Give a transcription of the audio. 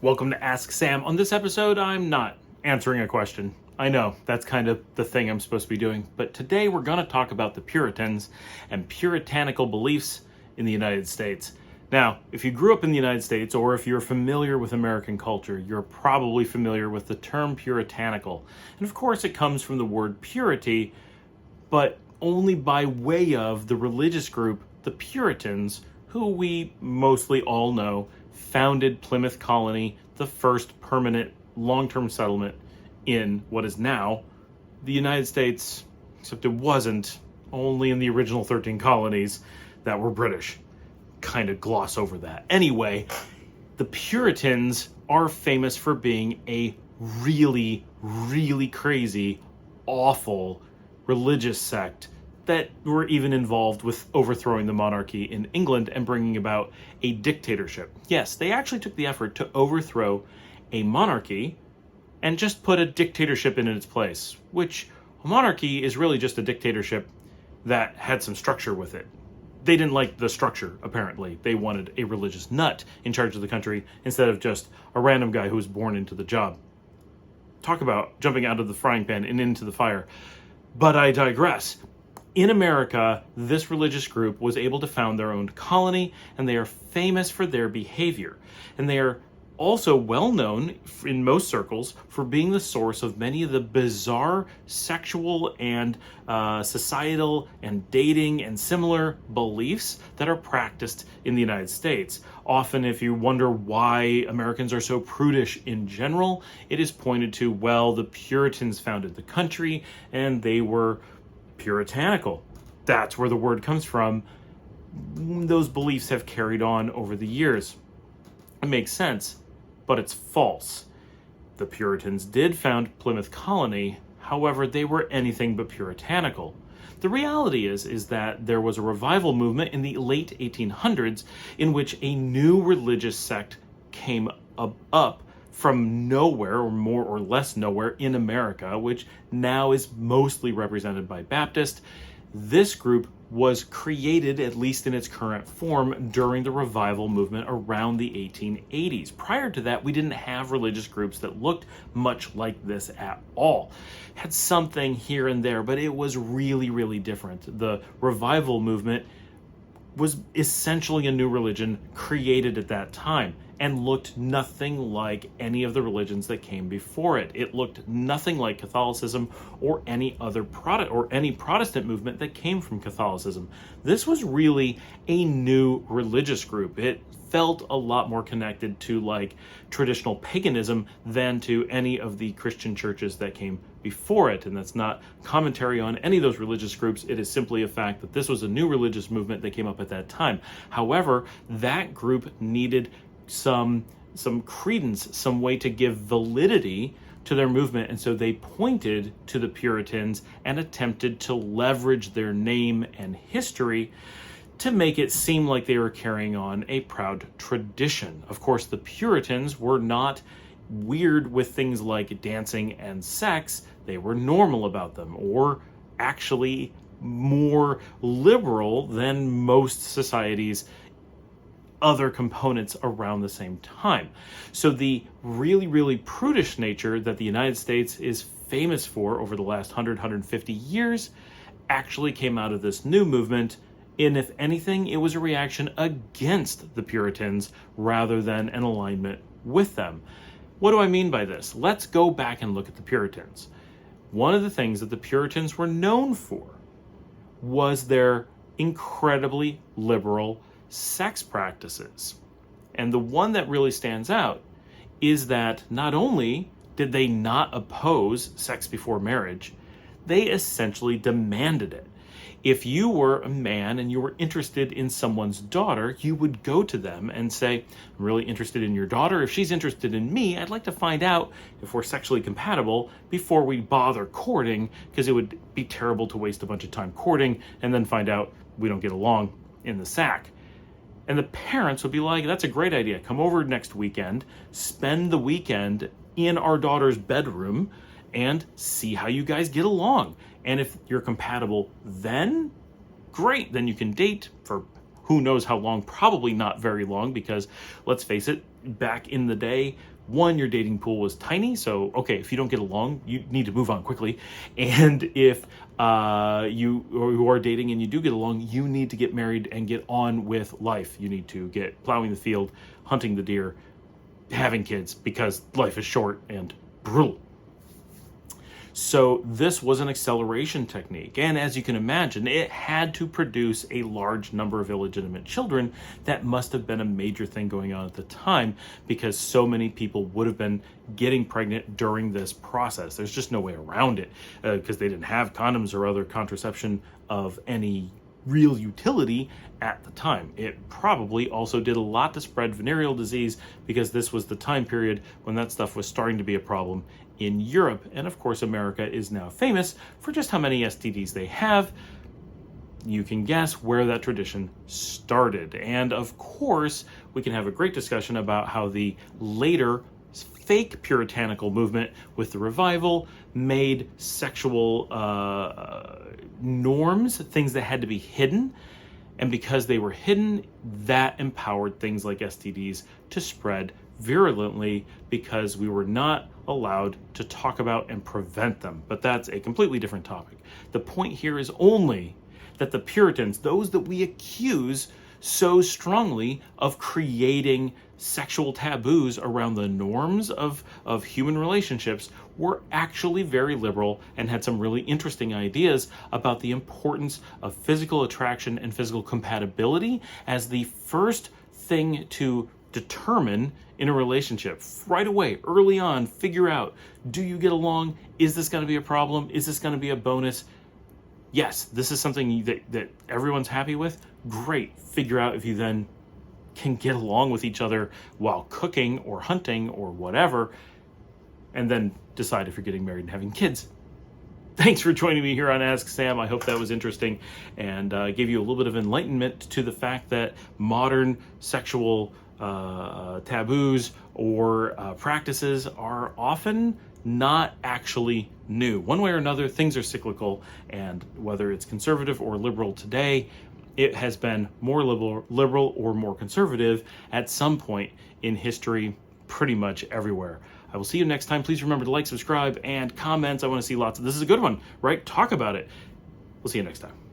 Welcome to Ask Sam. On this episode, I'm not answering a question. I know, that's kind of the thing I'm supposed to be doing. But today we're going to talk about the Puritans and puritanical beliefs in the United States. Now, if you grew up in the United States, or if you're familiar with American culture, you're probably familiar with the term puritanical. And of course, it comes from the word purity, but only by way of the religious group, the Puritans, who we mostly all know founded Plymouth Colony, the first permanent long-term settlement in what is now the United States, except it wasn't, only in the original 13 colonies that were British. Kind of gloss over that. Anyway, the Puritans are famous for being a really, really crazy, awful religious sect that were even involved with overthrowing the monarchy in England and bringing about a dictatorship. Yes, they actually took the effort to overthrow a monarchy and just put a dictatorship in its place, which a monarchy is really just a dictatorship that had some structure with it. They didn't like the structure, apparently. They wanted a religious nut in charge of the country instead of just a random guy who was born into the job. Talk about jumping out of the frying pan and into the fire. But I digress. In America, this religious group was able to found their own colony, and they are famous for their behavior. And they are also well known in most circles for being the source of many of the bizarre sexual and societal and dating and similar beliefs that are practiced in the United States. Often, if you wonder why Americans are so prudish in general, it is pointed to, well, the Puritans founded the country and they were puritanical. That's where the word comes from. Those beliefs have carried on over the years. It makes sense, but it's false. The Puritans did found Plymouth Colony, however, they were anything but puritanical. The reality is that there was a revival movement in the late 1800s in which a new religious sect came up from nowhere, or more or less nowhere, in America, which now is mostly represented by Baptist. This group was created, at least in its current form, during the revival movement around the 1880s. Prior to that, we didn't have religious groups that looked much like this at all. Had something here and there, but it was really, really different. The revival movement was essentially a new religion created at that time and looked nothing like any of the religions that came before it. It looked nothing like Catholicism or any other Protestant movement that came from Catholicism. This was really a new religious group. It felt a lot more connected to like traditional paganism than to any of the Christian churches that came before it. And that's not commentary on any of those religious groups. It is simply a fact that this was a new religious movement that came up at that time. However, that group needed some credence, some way to give validity to their movement, and so they pointed to the Puritans and attempted to leverage their name and history to make it seem like they were carrying on a proud tradition. Of course, the Puritans were not weird with things like dancing and sex. They were normal about them, or actually more liberal than most societies other components around the same time. So the really, really prudish nature that the United States is famous for over the last 150 years actually came out of this new movement. And if anything, it was a reaction against the Puritans rather than an alignment with them. What do I mean by this? Let's go back and look at the Puritans. One of the things that the Puritans were known for was their incredibly liberal sex practices. And the one that really stands out is that not only did they not oppose sex before marriage, they essentially demanded it. If you were a man and you were interested in someone's daughter, you would go to them and say, I'm really interested in your daughter. If she's interested in me, I'd like to find out if we're sexually compatible before we bother courting, because it would be terrible to waste a bunch of time courting and then find out we don't get along in the sack. And the parents would be like, that's a great idea. Come over next weekend, spend the weekend in our daughter's bedroom, and see how you guys get along. And if you're compatible then, great. Then you can date for who knows how long, probably not very long, because let's face it, back in the day, one, your dating pool was tiny, so okay, if you don't get along, you need to move on quickly. And if you are dating and you do get along, you need to get married and get on with life. You need to get plowing the field, hunting the deer, having kids, because life is short and brutal. So this was an acceleration technique, and as you can imagine, it had to produce a large number of illegitimate children. That must have been a major thing going on at the time, because so many people would have been getting pregnant during this process. There's just no way around it, because they didn't have condoms or other contraception of any real utility at the time. It probably also did a lot to spread venereal disease, because this was the time period when that stuff was starting to be a problem in Europe. And of course, America is now famous for just how many STDs they have. You can guess where that tradition started. And of course, we can have a great discussion about how the later fake puritanical movement with the revival made sexual norms things that had to be hidden. And because they were hidden, that empowered things like STDs to spread virulently, because we were not allowed to talk about and prevent them. But that's a completely different topic. The point here is only that the Puritans, those that we accuse so strongly of creating sexual taboos around the norms of human relationships, were actually very liberal and had some really interesting ideas about the importance of physical attraction and physical compatibility as the first thing to determine in a relationship. Right away, early on, figure out, do you get along? Is this going to be a problem? Is this going to be a bonus? Yes, this is something that everyone's happy with. Great. Figure out if you then can get along with each other while cooking or hunting or whatever, and then decide if you're getting married and having kids. Thanks for joining me here on Ask Sam. I hope that was interesting and gave you a little bit of enlightenment to the fact that modern sexual taboos or practices are often not actually new. One way or another, things are cyclical, and whether it's conservative or liberal today, it has been more liberal or more conservative at some point in history, pretty much everywhere. I will see you next time. Please remember to like, subscribe, and comments. I want to see lots of this. Is a good one, right? Talk about it. We'll see you next time.